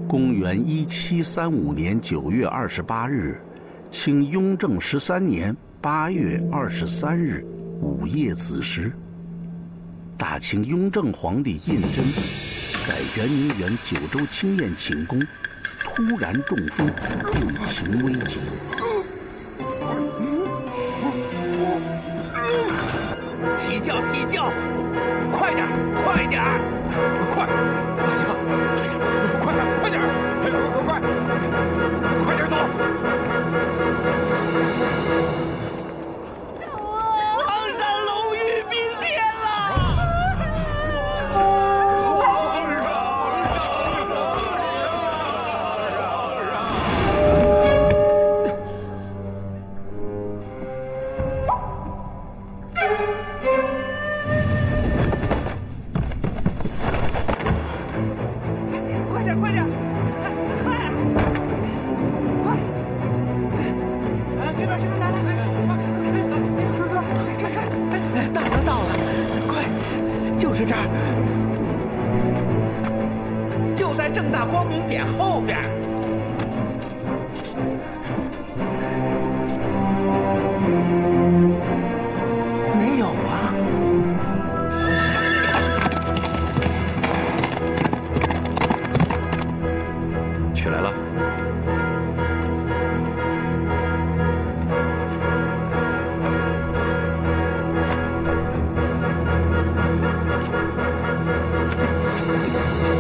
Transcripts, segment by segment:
公元1735年9月28日，清雍正13年8月23日午夜子时，大清雍正皇帝胤禛在圆明园九州清宴寝宫突然中风，病情危急。起轿，起轿！快点，快点！快！哎呀，快点，快点！快！快点走！皇上龙驭宾天了！快点！快！这边，来！到了！快，就是这儿，就在正大光明匾后边。没有啊。取来了。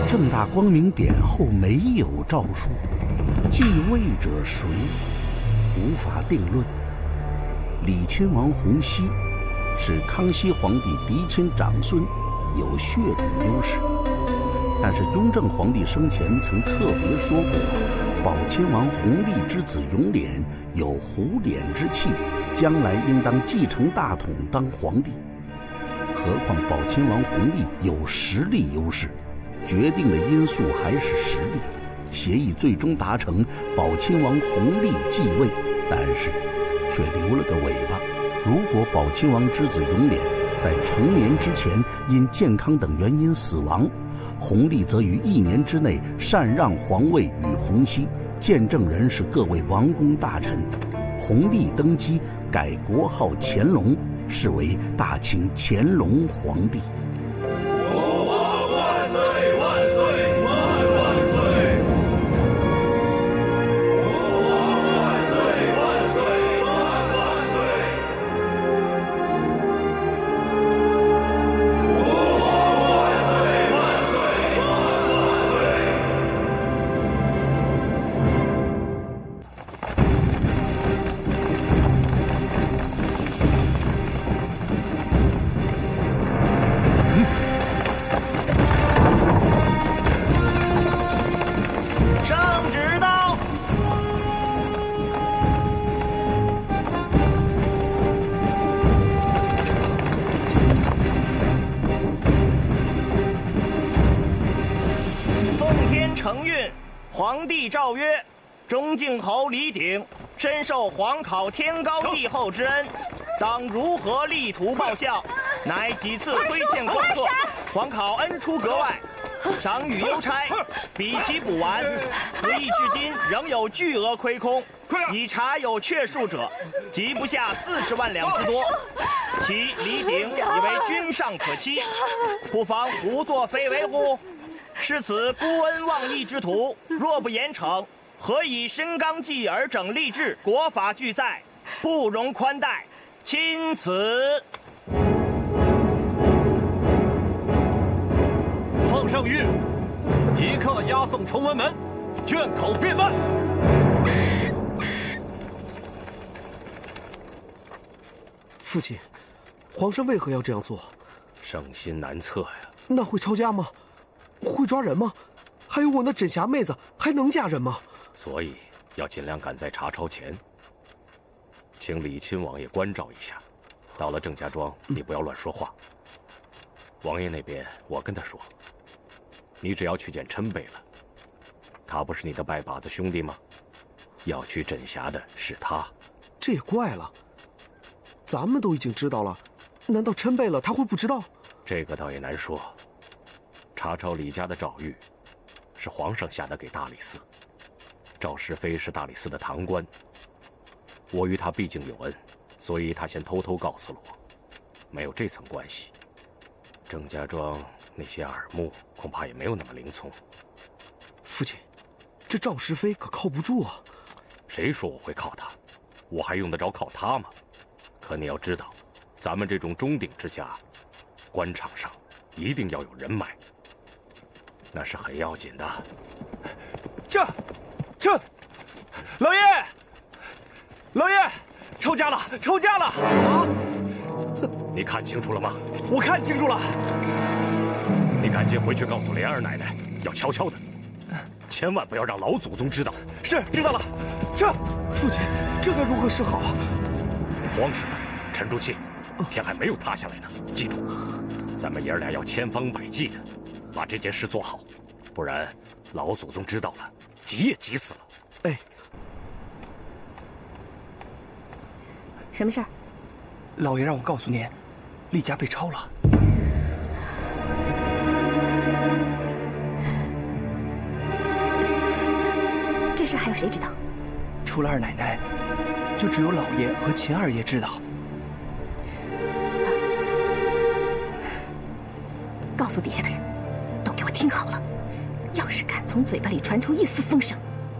正大光明匾后没有诏书，继位者谁，无法定论。李亲王弘皙是康熙皇帝嫡亲长孙，有血统优势。但是雍正皇帝生前曾特别说过，宝亲王弘历之子永琏有虎脸之气，将来应当继承大统当皇帝。何况宝亲王弘历有实力优势，决定的因素还是实力。协议最终达成，宝亲王弘历继位，但是却留了个尾巴。如果宝亲王之子永琏在成年之前因健康等原因死亡，弘历则于1年之内禅让皇位与弘皙，见证人是各位王公大臣。弘历登基，改国号乾隆，是为大清乾隆皇帝。皇帝诏曰：中靖侯李鼎深受皇考天高地厚之恩，当如何力图报效？乃几次亏欠功课，皇考恩出格外，赏与邮差，比其补完，不义至今仍有巨额亏空，已查有确数者，即不下40万两之多。其李鼎以为君上可欺，不妨胡作非为乎？是此孤恩忘义之徒，若不严惩，何以身纲纪而整吏治，国法俱在，不容宽待。钦此。奉圣谕，即刻押送崇文门，卷口便办。父亲，皇上为何要这样做？圣心难测呀。那会抄家吗？会抓人吗？还有我那枕匣妹子，还能嫁人吗？所以要尽量赶在查抄前，请李亲王爷关照一下。到了郑家庄，你不要乱说话。王爷那边，我跟他说，你只要去见琛贝了，他不是你的拜把子兄弟吗？要去枕匣的是他。这也怪了，咱们都已经知道了，难道琛贝了他会不知道？这个倒也难说。查抄李家的诏谕，是皇上下的给大理寺。赵氏妃是大理寺的堂官，我与他毕竟有恩，所以他先偷偷告诉了我。没有这层关系，郑家庄那些耳目恐怕也没有那么灵聪。父亲，这赵氏妃可靠不住啊！谁说我会靠他？我还用得着靠他吗？可你要知道，咱们这种中鼎之家，官场上一定要有人脉，那是很要紧的。这，老爷，抄家了！啊！你看清楚了吗？我看清楚了。你赶紧回去告诉莲儿奶奶，要悄悄的，千万不要让老祖宗知道。是，知道了。父亲，这该如何是好啊？慌什么？沉住气，天还没有塌下来呢。记住，咱们爷儿俩要千方百计的把这件事做好，不然老祖宗知道了，急也急死了。哎，什么事儿？老爷让我告诉您，厉家被抄了。这事还有谁知道？除了二奶奶，就只有老爷和秦二爷知道。告诉底下的人，都给我听好了，要是敢从嘴巴里传出一丝风声，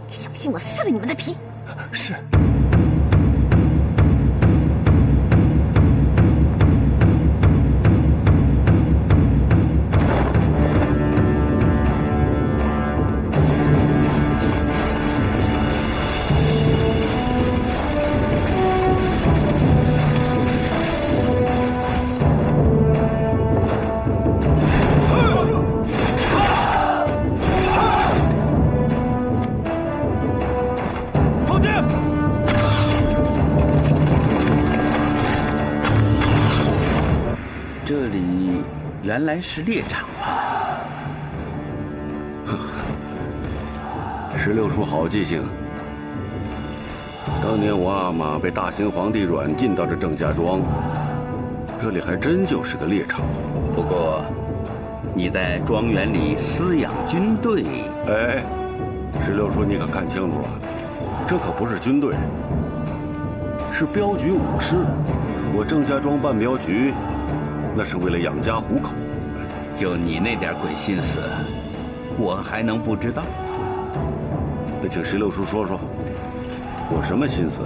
小心我撕了你们的皮！是。原来是猎场啊！16叔好记性。当年我阿玛被大秦皇帝软禁到这郑家庄，这里还真就是个猎场。不过，你在庄园里饲养军队，哎，16叔你可看清楚了，这可不是军队，是镖局武士。我郑家庄办镖局，那是为了养家糊口。就你那点鬼心思，我还能不知道？那请16叔说说，我什么心思？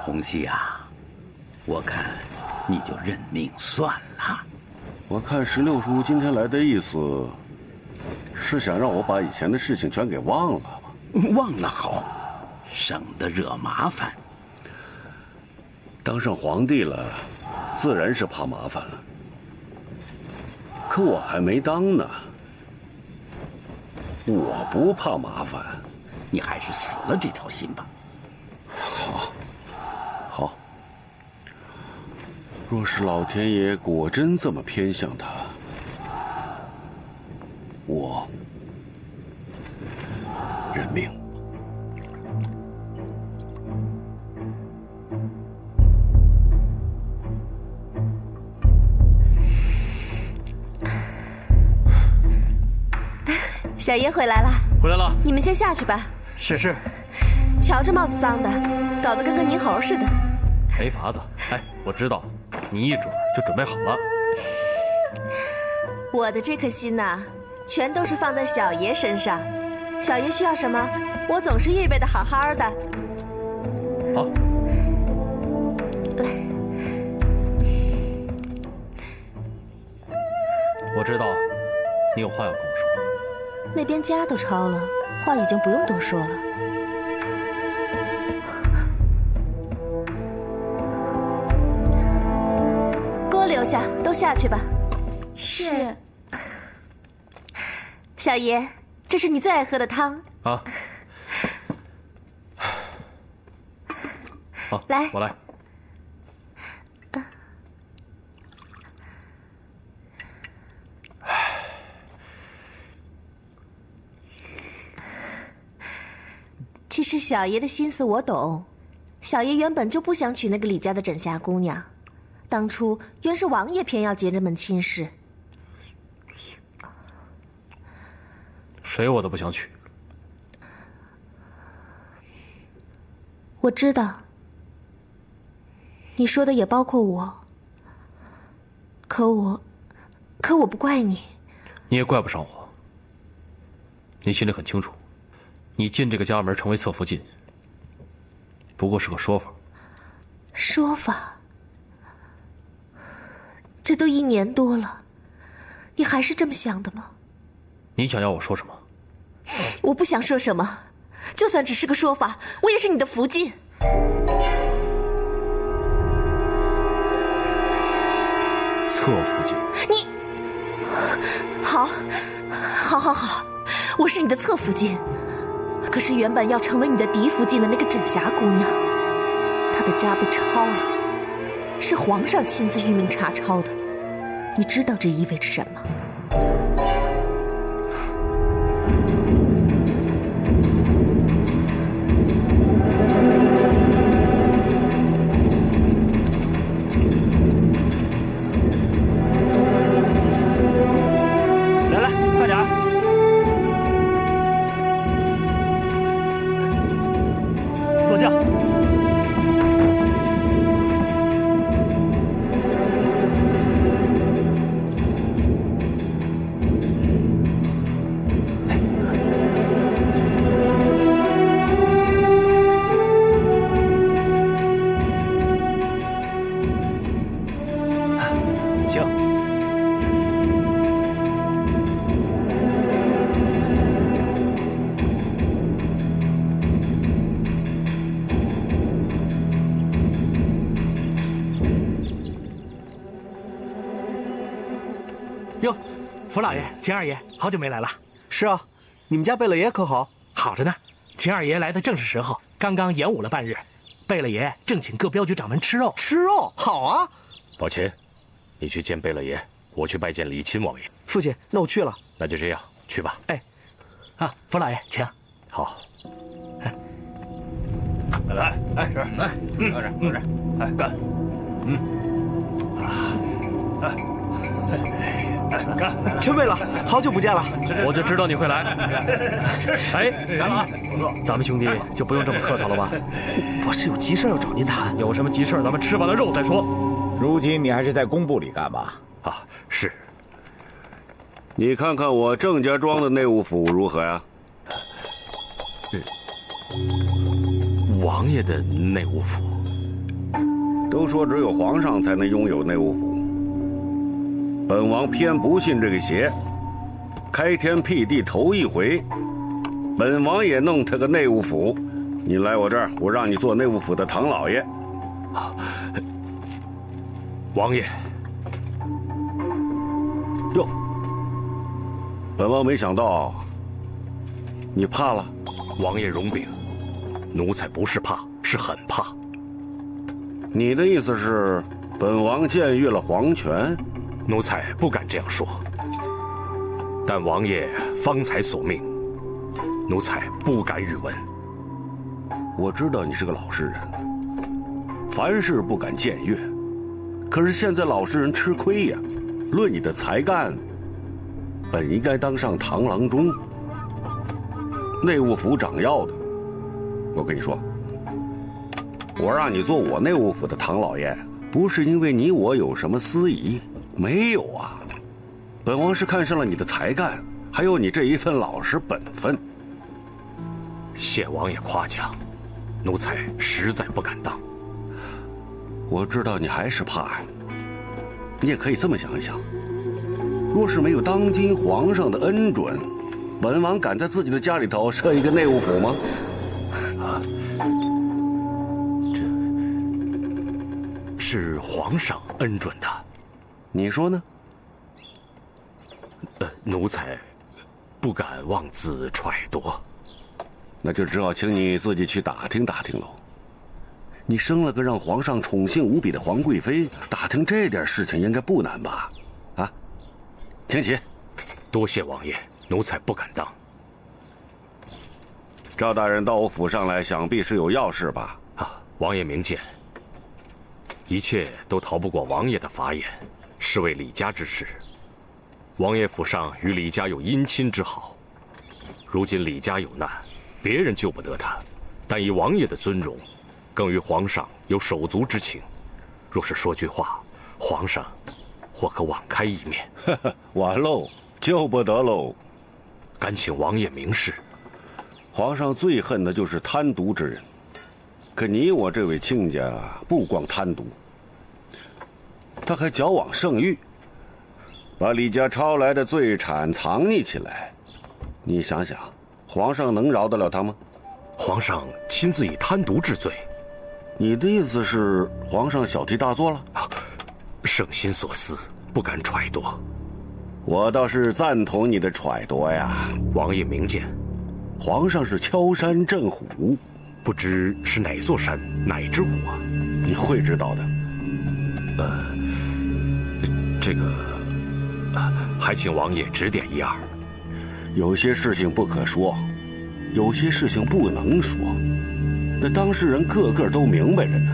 洪熙啊，我看你就认命算了。我看16叔今天来的意思，是想让我把以前的事情全给忘了吧？忘了好，省得惹麻烦。当上皇帝了，自然是怕麻烦了。可我还没当呢，我不怕麻烦。你还是死了这条心吧。好。若是老天爷果真这么偏向他，我认命。小爷回来了。回来了。你们先下去吧。是。瞧这帽子脏的，搞得跟个泥猴似的。没法子。哎，我知道，你一准就准备好了。我的这颗心呐，全都是放在小爷身上。小爷需要什么，我总是预备的好好的。好。我知道，你有话要跟我说。那边家都抄了，话已经不用多说了。给我留下，都下去吧。是。小爷，这是你最爱喝的汤。啊。好，来，我来。其实小爷的心思我懂，小爷原本就不想娶那个李家的枕霞姑娘，当初原是王爷偏要结这门亲事。谁我都不想娶。我知道，你说的也包括我。可我不怪你。你也怪不上我。你心里很清楚，你进这个家门成为侧福晋，不过是个说法。说法？这都1年多了，你还是这么想的吗？你想要我说什么？我不想说什么，就算只是个说法，我也是你的福晋。侧福晋？你好，我是你的侧福晋。可是原本要成为你的嫡福晋的那个枕霞姑娘，她的家被抄了，是皇上亲自御命查抄的。你知道这意味着什么？哟，福老爷、秦二爷，好久没来了。是啊，你们家贝勒爷可好？好着呢。秦二爷来的正是时候，刚刚演武了半日，贝勒爷正请各镖局掌门吃肉。吃肉好啊！宝琴，你去见贝勒爷，我去拜见李钦王爷。父亲，那我去了。那就这样，去吧。哎，啊，福老爷，请。好。来，是，来，搁这，哎，干，干！陈贝勒，好久不见了。我就知道你会来。哎，来了啊！咱们兄弟就不用这么客套了吧？我是有急事要找您谈。有什么急事，咱们吃完了肉再说。如今你还是在工部里干吧？啊，是。你看看我郑家庄的内务府如何呀？王爷的内务府。都说只有皇上才能拥有内务府，本王偏不信这个邪。开天辟地头一回，本王也弄他个内务府。你来我这儿，我让你做内务府的唐老爷。王爷。哟，本王没想到你怕了。王爷容禀，奴才不是怕，是很怕。你的意思是，本王僭越了皇权？奴才不敢这样说，但王爷方才所命，奴才不敢与闻。我知道你是个老实人，凡事不敢僭越。可是现在老实人吃亏呀。论你的才干，本应该当上螳螂中、内务府掌要的。我跟你说，我让你做我内务府的唐老爷，不是因为你我有什么私疑，没有啊。本王是看上了你的才干，还有你这一份老实本分。谢王爷夸奖，奴才实在不敢当。我知道你还是怕呀。你也可以这么想一想，若是没有当今皇上的恩准，本王敢在自己的家里头设一个内务府吗？啊，这是皇上恩准的，你说呢？奴才不敢妄自揣度。那就只好请你自己去打听打听喽。你生了个让皇上宠幸无比的皇贵妃，打听这点事情应该不难吧？啊，请起。多谢王爷，奴才不敢当。赵大人到我府上来，想必是有要事吧？啊，王爷明鉴。一切都逃不过王爷的法眼，是为李家之事。王爷府上与李家有姻亲之好，如今李家有难，别人救不得他，但以王爷的尊荣，更与皇上有手足之情。若是说句话，皇上或可网开一面。完喽，救不得喽！敢请王爷明示。皇上最恨的就是贪渎之人，可你我这位亲家不光贪渎，他还矫枉圣谕，把李家抄来的罪产藏匿起来。你想想，皇上能饶得了他吗？皇上亲自以贪渎治罪。你的意思是皇上小题大做了？圣心所思，不敢揣度。我倒是赞同你的揣度呀。王爷明鉴。皇上是敲山震虎，不知是哪座山，哪只虎啊？你会知道的。这个，还请王爷指点一二。有些事情不可说，有些事情不能说。那当事人个个都明白着呢，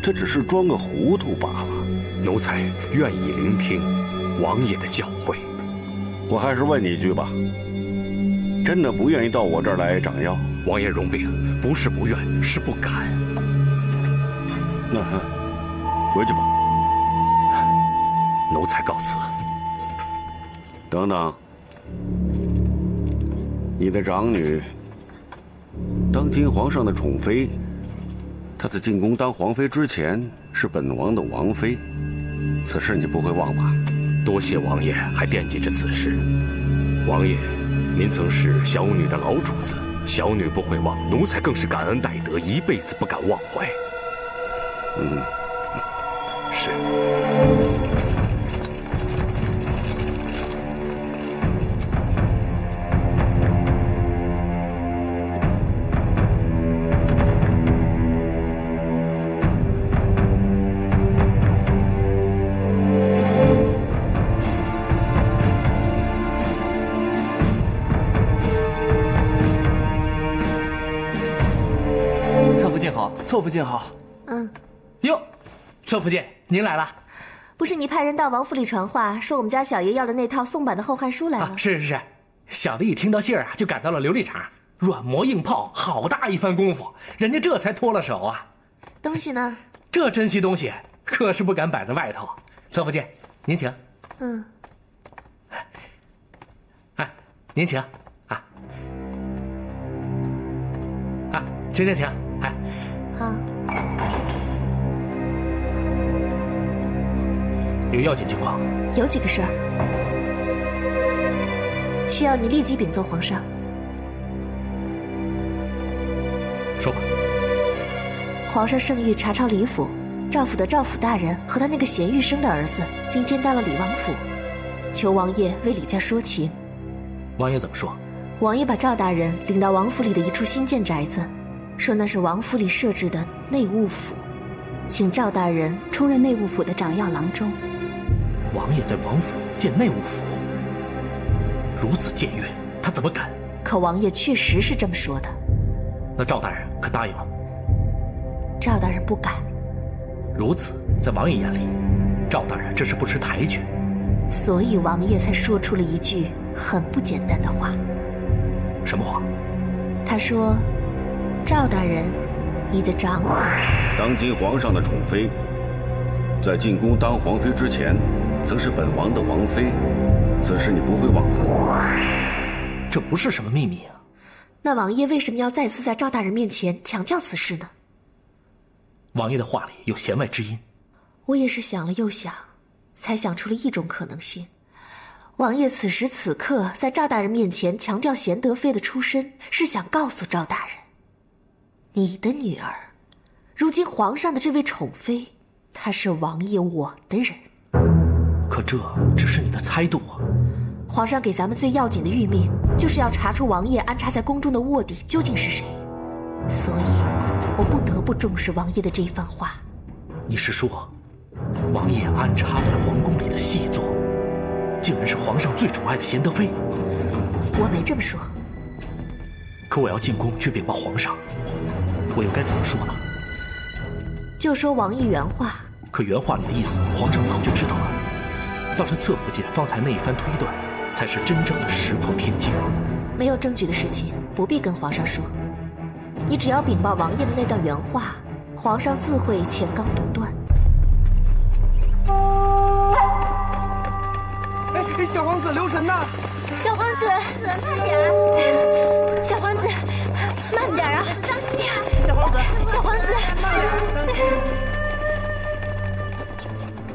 这只是装个糊涂罢了。奴才愿意聆听王爷的教诲。我还是问你一句吧。真的不愿意到我这儿来掌药？王爷容禀，不是不愿，是不敢。那回去吧。奴才告辞。等等，你的长女，当今皇上的宠妃，她在进宫当皇妃之前是本王的王妃，此事你不会忘吧？多谢王爷还惦记着此事。王爷，您曾是小女的老主子，小女不会忘，奴才更是感恩戴德，一辈子不敢忘怀。是。侧福晋好。哟，侧福晋，您来了。不是你派人到王府里传话，说我们家小爷要的那套宋版的《后汉书》来了？是。小的一听到信儿啊，就赶到了琉璃厂，软磨硬泡，好大一番功夫，人家这才脱了手啊。东西呢？这珍稀东西可是不敢摆在外头。侧福晋，您请。您请。请。好。有要紧情况？有几个事儿需要你立即禀奏皇上。说吧。皇上圣谕查抄李府，赵府的赵府大人和他那个贤玉生的儿子今天到了李王府，求王爷为李家说情。王爷怎么说？王爷把赵大人领到王府里的一处新建宅子，说那是王府里设置的内务府，请赵大人出任内务府的掌药郎中。王爷在王府建内务府，如此僭越，他怎么敢？可王爷确实是这么说的。那赵大人可答应了？赵大人不敢。如此，在王爷眼里，赵大人这是不识抬举，所以王爷才说出了一句很不简单的话。什么话？他说：“赵大人，你的长女，当今皇上的宠妃，在进宫当皇妃之前，曾是本王的王妃，此事你不会忘了。这不是什么秘密啊。那王爷为什么要再次在赵大人面前强调此事呢？王爷的话里有弦外之音。我也是想了又想，才想出了一种可能性。王爷此时此刻在赵大人面前强调贤德妃的出身，是想告诉赵大人，你的女儿，如今皇上的这位宠妃，她是王爷我的人。可这只是你的猜度啊。皇上给咱们最要紧的谕命，就是要查出王爷安插在宫中的卧底究竟是谁，所以我不得不重视王爷的这一番话。你是说，王爷安插在皇宫里的细作，竟然是皇上最宠爱的贤德妃？我没这么说。可我要进宫去禀报皇上，我又该怎么说呢？就说王爷原话。可原话里的意思，皇上早就知道了。到他侧福晋方才那一番推断，才是真正的石破天惊。没有证据的事情不必跟皇上说，你只要禀报王爷的那段原话，皇上自会乾纲独断。哎，小皇子留神呐！小皇子，慢点儿！小皇子，慢点啊！当心点！小皇子，小皇子，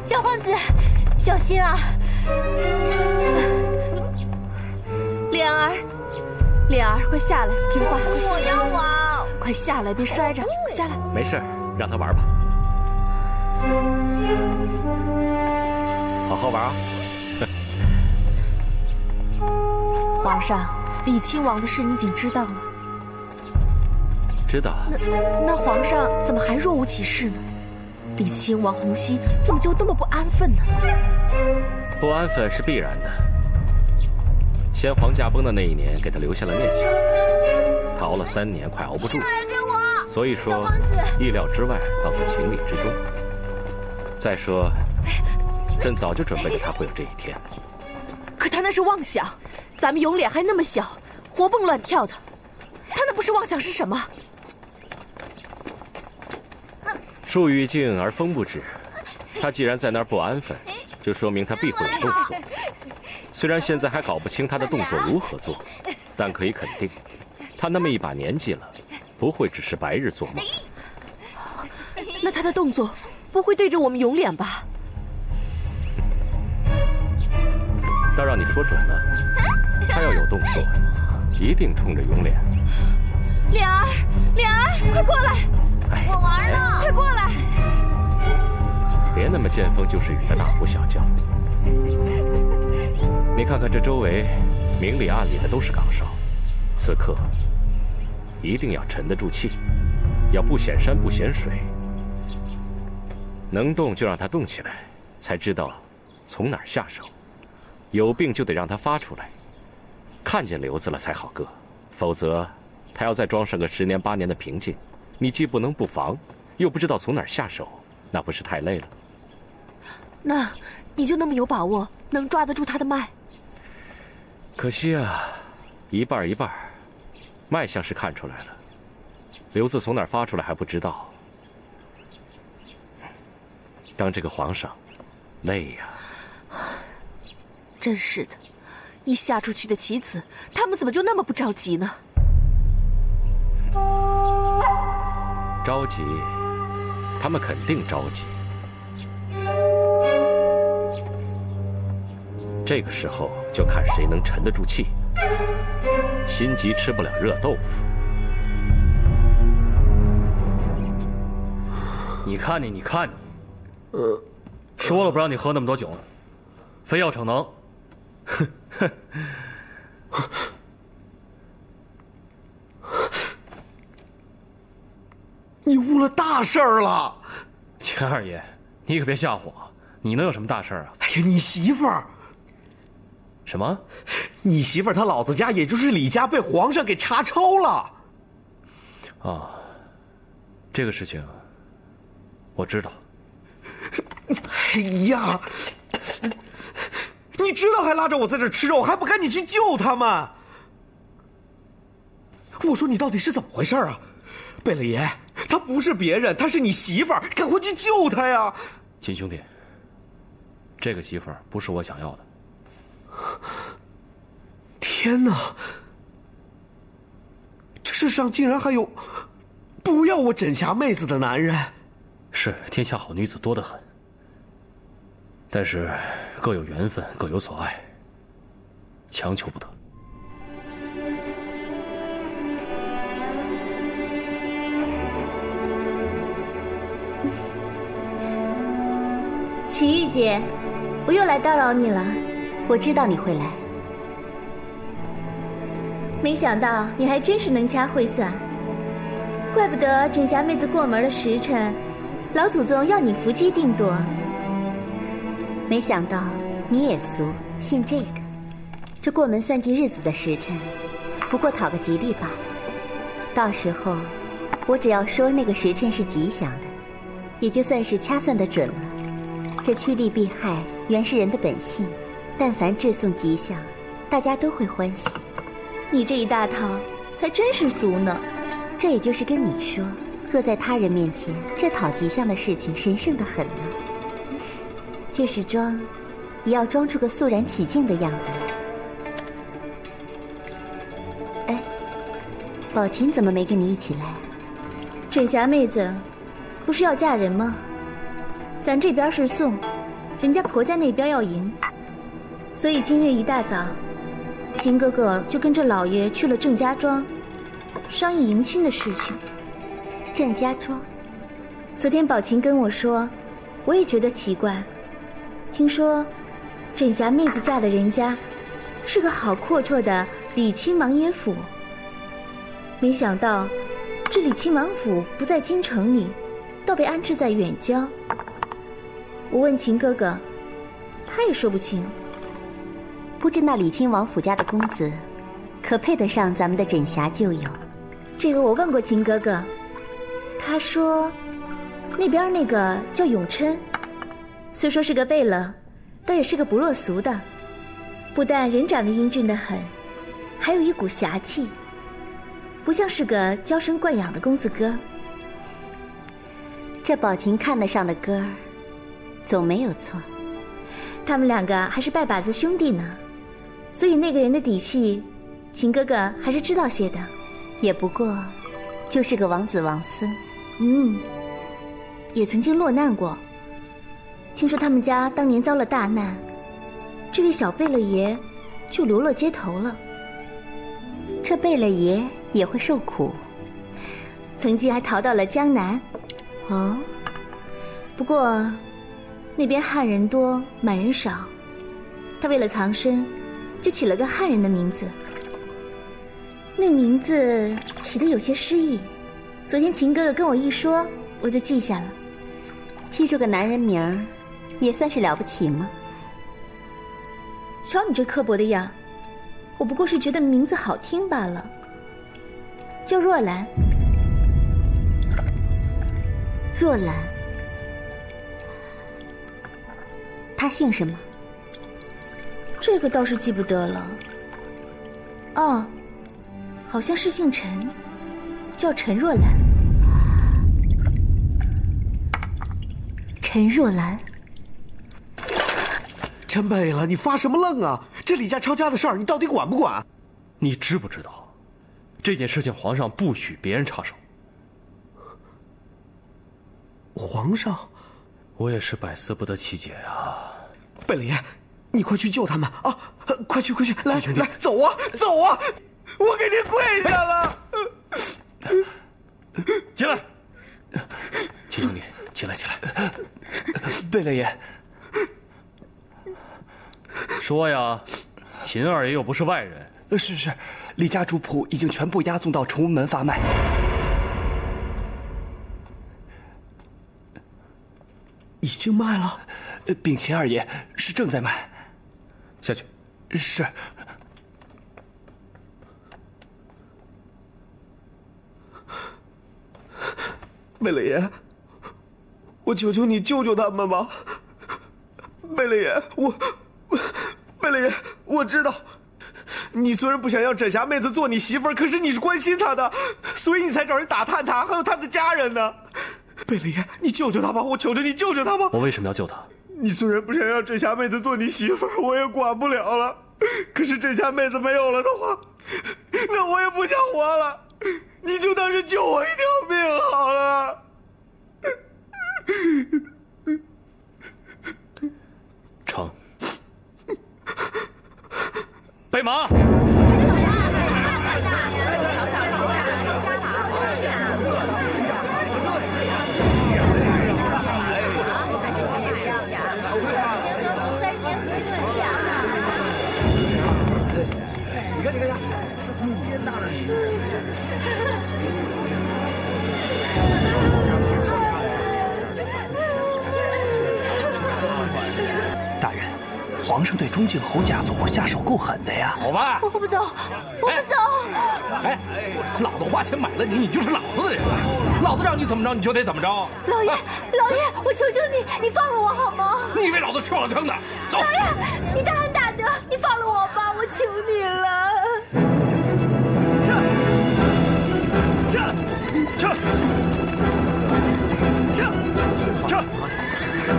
小皇子，小心啊！莲儿，莲儿，快下来，听话！我要玩！快下来，别摔着，下来。没事，让他玩吧，好好玩啊！皇上，李亲王的事你已经知道了。知道。那皇上怎么还若无其事呢？李亲王洪熙怎么就那么不安分呢？不安分是必然的。先皇驾崩的那一年，给他留下了念想，他熬了3年，快熬不住了。所以说，意料之外，倒在情理之中。再说，朕早就准备着他会有这一天。可他那是妄想，咱们永脸还那么小，活蹦乱跳的，他那不是妄想是什么？树欲静而风不止，他既然在那儿不安分，就说明他必会有动作。虽然现在还搞不清他的动作如何做，但可以肯定，他那么一把年纪了，不会只是白日做梦。那他的动作不会对着我们永脸吧？倒让你说准了，他要有动作，一定冲着永脸。脸儿，脸儿，快过来！我玩了，快过来！别那么见风就是雨的大呼小叫。你看看这周围，明里暗里的都是岗哨，此刻一定要沉得住气，要不显山不显水。能动就让他动起来，才知道从哪儿下手。有病就得让他发出来，看见瘤子了才好割，否则他要再装上个10年8年的平静，你既不能不防，又不知道从哪儿下手，那不是太累了？那你就那么有把握能抓得住他的脉？可惜啊，一半一半，脉象是看出来了，瘤子从哪儿发出来还不知道。当这个皇上，累呀。真是的，一下出去的棋子，他们怎么就那么不着急呢？着急，他们肯定着急。这个时候就看谁能沉得住气。心急吃不了热豆腐。你看你，你看你，说了不让你喝那么多酒呢，非要逞能。哼哼，你误了大事儿了，钱二爷，你可别吓唬我，你能有什么大事啊？哎呀，你媳妇儿，什么？你媳妇儿她老子家，也就是李家，被皇上给查抄了。啊，这个事情我知道。哎呀！你知道还拉着我在这吃肉，还不赶紧去救他们！我说你到底是怎么回事啊？贝勒爷，他不是别人，他是你媳妇儿，赶快去救他呀！金兄弟，这个媳妇儿不是我想要的。天哪！这世上竟然还有不要我枕霞妹子的男人！是，天下好女子多得很。但是各有缘分，各有所爱，强求不得。齐玉姐，我又来叨扰你了。我知道你会来，没想到你还真是能掐会算，怪不得枕霞妹子过门的时辰，老祖宗要你伏击定夺。没想到你也俗，信这个。这过门算计日子的时辰，不过讨个吉利罢了。到时候，我只要说那个时辰是吉祥的，也就算是掐算得准了。这趋利避害原是人的本性，但凡致送吉祥，大家都会欢喜。你这一大套才真是俗呢。这也就是跟你说，若在他人面前，这讨吉祥的事情神圣得很呢。就是装，也要装出个肃然起敬的样子来。哎，宝琴怎么没跟你一起来？枕霞妹子不是要嫁人吗？咱这边是送，人家婆家那边要迎，所以今日一大早，秦哥哥就跟着老爷去了郑家庄，商议迎亲的事情。郑家庄，昨天宝琴跟我说，我也觉得奇怪。听说枕霞妹子嫁的人家是个好阔绰的李亲王爷府，没想到这李亲王府不在京城里，倒被安置在远郊。我问秦哥哥，他也说不清。不知那李亲王府家的公子，可配得上咱们的枕霞旧友？这个我问过秦哥哥，他说那边那个叫永琛，虽说是个贝勒，倒也是个不落俗的，不但人长得英俊得很，还有一股侠气，不像是个娇生惯养的公子哥。这宝琴看得上的哥儿，总没有错。他们两个还是拜把子兄弟呢，所以那个人的底细，秦哥哥还是知道些的。也不过就是个王子王孙，也曾经落难过。听说他们家当年遭了大难，这位小贝勒爷就流落街头了。这贝勒爷也会受苦，曾经还逃到了江南。哦，不过那边汉人多，满人少，他为了藏身，就起了个汉人的名字。那名字起得有些诗意，昨天秦哥哥跟我一说，我就记下了。记住个男人名儿，也算是了不起吗？瞧你这刻薄的样，我不过是觉得名字好听罢了。叫若兰。若兰，她姓什么？这个倒是记不得了。哦，好像是姓陈，叫陈若兰。陈若兰，陈贝勒，你发什么愣啊？这李家抄家的事儿，你到底管不管？你知不知道，这件事情皇上不许别人插手。皇上，我也是百思不得其解呀。贝勒爷，你快去救他们啊！快去，来来，走啊，我给您跪下了。起来，秦兄弟，起来。贝勒爷，说呀，秦二爷又不是外人。是，李家主仆已经全部押送到崇文门发卖。已经卖了？禀秦二爷，是正在卖。下去。是。贝勒爷，我求求你救救他们吧！贝勒爷，贝勒爷，我知道，你虽然不想要枕霞妹子做你媳妇儿，可是你是关心她的，所以你才找人打探她，还有她的家人呢。贝勒爷，你救救她吧！我求求你救救她吧！我为什么要救她？你虽然不想让枕霞妹子做你媳妇儿，我也管不了了。可是枕霞妹子没有了的话，那我也不想活了。你就当是救我一条命好了。成，备马。你看，天大的事！大人，皇上对钟敬侯家族下手够狠的呀！好吧，我不走，我不走！哎，老子花钱买了你，你就是老子的人了。老子让你怎么着，你就得怎么着。老爷，老爷，我求求你，你放了我好吗？你以为老子吃饱了撑的？走！老爷，你大恩大德，你放了我吧，我求你了。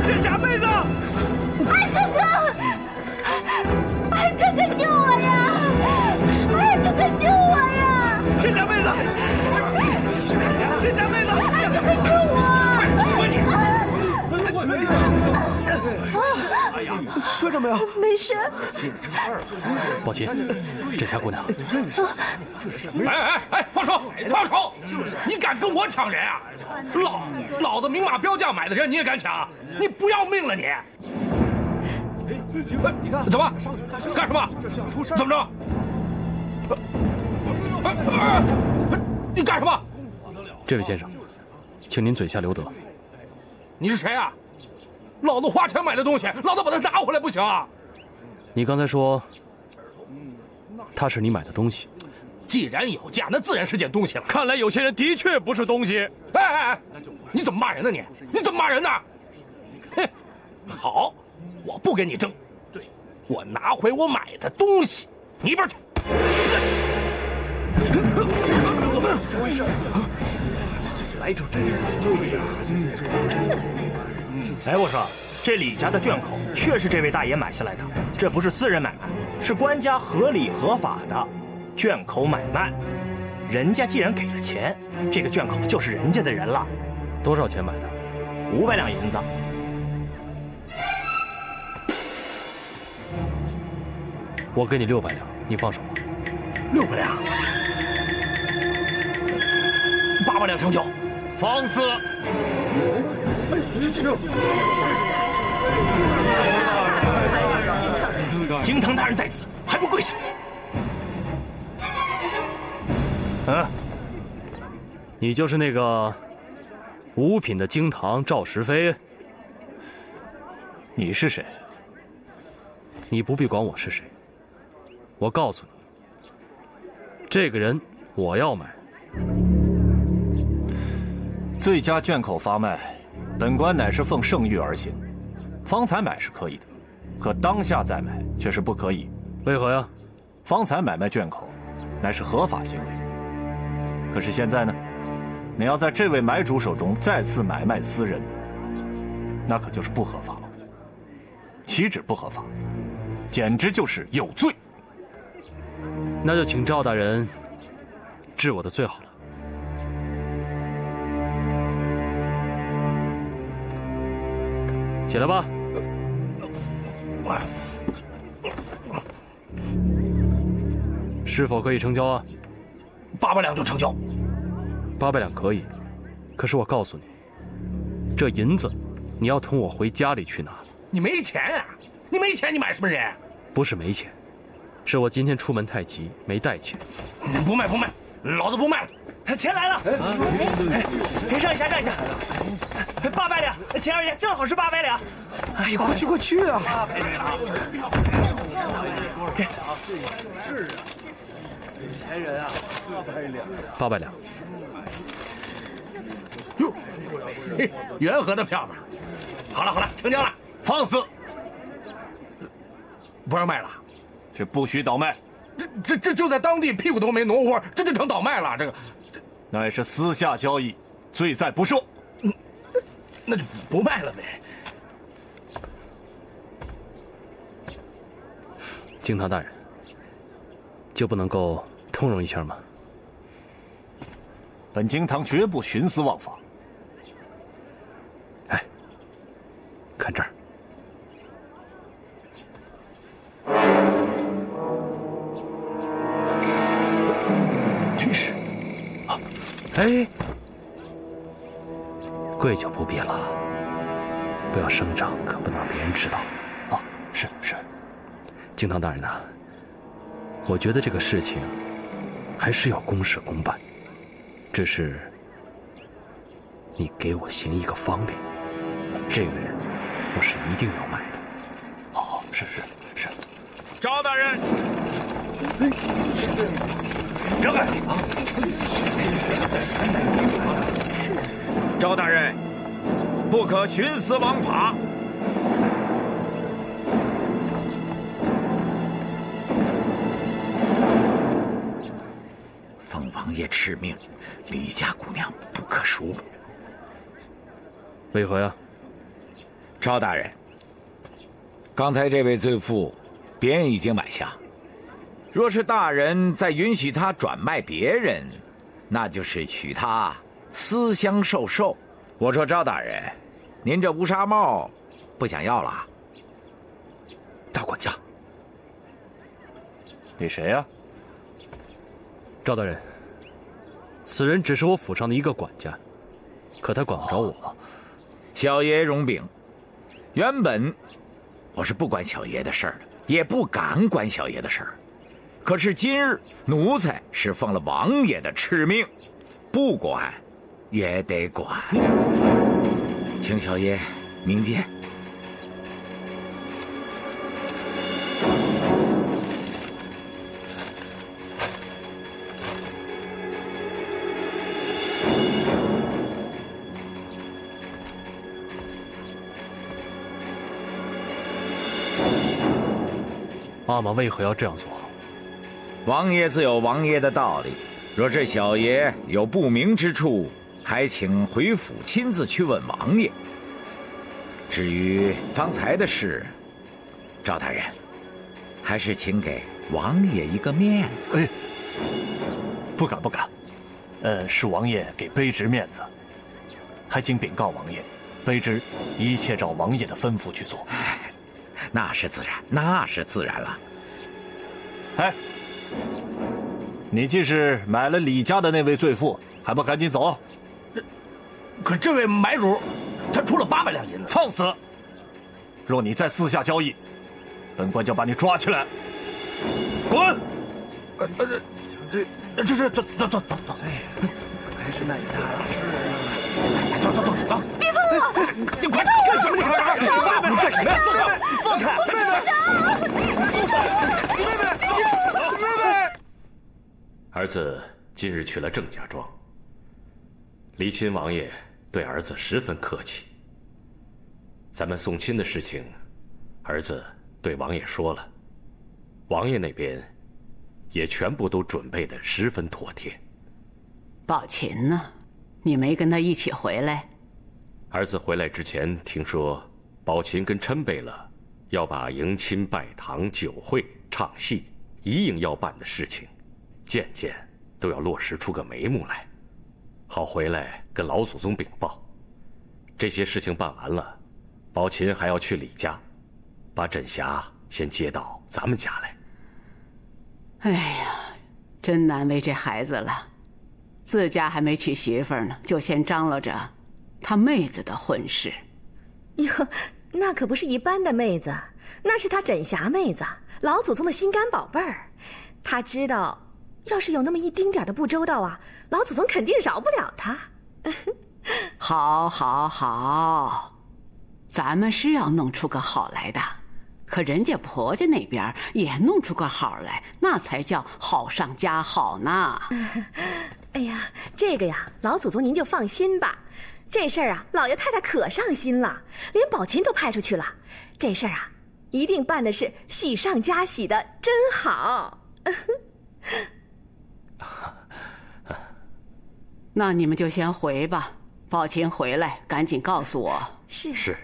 这下妹子！哎，哥哥！哎，哥哥救我呀！哎，哥哥救我呀！这下妹子！这下妹子！哎，哥哥救我！哎呀，摔着没有？没事。宝琴，这家姑娘。哎，放手！放手！你敢跟我抢人啊？老子明码标价买的人，你也敢抢？你不要命了你！你看，怎么？干什么？怎么着？你干什么？这位先生，请您嘴下留德。你是谁啊？老子花钱买的东西，老子把它拿回来不行啊？你刚才说，它是你买的东西。既然有价，那自然是件东西了。看来有些人的确不是东西。哎，你怎么骂人呢你？你怎么骂人呢？哼，好，我不跟你争，我拿回我买的东西，你一边去。来一头真是对呀。哎，我说，这李家的圈口确是这位大爷买下来的，这不是私人买卖，是官家合理合法的圈口买卖。人家既然给了钱，这个圈口就是人家的人了。多少钱买的？500两银子。我给你600两，你放手吧。600两，800两成交。放肆！京堂大人在此，还不跪下！你就是那个五品的京堂赵石飞？你是谁？你不必管我是谁。我告诉你，这个人我要买。最佳圈口发卖，本官乃是奉圣谕而行。方才买是可以的，可当下再买却是不可以。为何呀？方才买卖圈口，乃是合法行为。可是现在呢，你要在这位买主手中再次买卖私人，那可就是不合法了。岂止不合法，简直就是有罪。那就请赵大人治我的罪好了。起来吧。是否可以成交啊？800两就成交。800两可以，可是我告诉你，这银子你要同我回家里去拿。你没钱啊？你没钱，你买什么人？不是没钱，是我今天出门太急，没带钱。不卖，老子不卖了。钱来了！让一下，800两，钱二爷正好是800两。哎呀，快去啊！是啊，有钱人啊，800两。哟，元和的票子。好了，成交了。放肆！不让卖了，这不许倒卖。这就在当地屁股都没挪窝，这就成倒卖了。这个，那也是私下交易，罪在不赦。那就不卖了呗。京堂大人，就不能够通融一下吗？本京堂绝不徇私枉法。哎，看这儿。真是，哎，跪就不必了，不要声张，可不能让别人知道。哦，是。京堂大人呐，我觉得这个事情还是要公事公办，只是你给我行一个方便，这个人我是一定要买的。哦，是。赵大人，让开！赵大人，不可徇私枉法。奉王爷敕命，李家姑娘不可赎。为何呀？赵大人，刚才这位罪妇，别人已经买下。若是大人再允许她转卖别人，那就是许她私相授受。我说赵大人，您这乌纱帽不想要了？大管家，你谁呀？赵大人，此人只是我府上的一个管家，可他管不着我。小爷容禀，原本我是不管小爷的事儿的，也不敢管小爷的事儿。可是今日奴才是奉了王爷的敕命，不管也得管。请小爷明鉴。阿玛为何要这样做？王爷自有王爷的道理，若是小爷有不明之处，还请回府亲自去问王爷。至于方才的事，赵大人，还是请给王爷一个面子。哎，不敢，是王爷给卑职面子，还请禀告王爷，卑职一切照王爷的吩咐去做。那是自然了。哎，你既是买了李家的那位罪妇，还不赶紧走？可这位买主，他出了800两银子。放肆！若你再私下交易，本官就把你抓起来。滚！走，还是那一家。走，别碰我！你快干什么？你干什么呀？放开！儿子今日去了郑家庄，离亲王爷对儿子十分客气。咱们送亲的事情，儿子对王爷说了，王爷那边也全部都准备得十分妥帖。宝琴呢？你没跟他一起回来？儿子回来之前听说，宝琴跟陈贝勒要把迎亲拜堂、酒会、唱戏一应要办的事情，件件都要落实出个眉目来，好回来跟老祖宗禀报。这些事情办完了，宝琴还要去李家，把枕匣先接到咱们家来。哎呀，真难为这孩子了，自家还没娶媳妇儿呢，就先张罗着他妹子的婚事。哟，那可不是一般的妹子，那是他枕匣妹子，老祖宗的心肝宝贝儿。他知道，要是有那么一丁点的不周到啊，老祖宗肯定饶不了他。好，咱们是要弄出个好来的，可人家婆家那边也弄出个好来，那才叫好上加好呢。哎呀，这个呀，老祖宗您就放心吧。这事儿啊，老爷太太可上心了，连宝琴都派出去了。这事儿啊，一定办的是喜上加喜的，真好。那你们就先回吧，宝琴回来赶紧告诉我。是。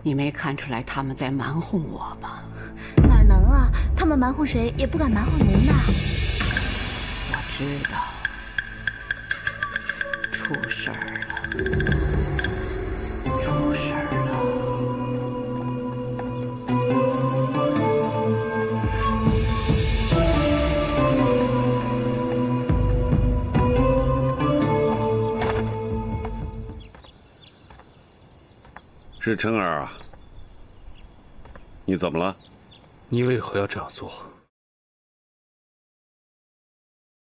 你没看出来他们在瞒哄我吗？哪能啊？他们瞒哄谁也不敢瞒哄您的。我知道，出事儿了。是琛儿啊，你怎么了？你为何要这样做？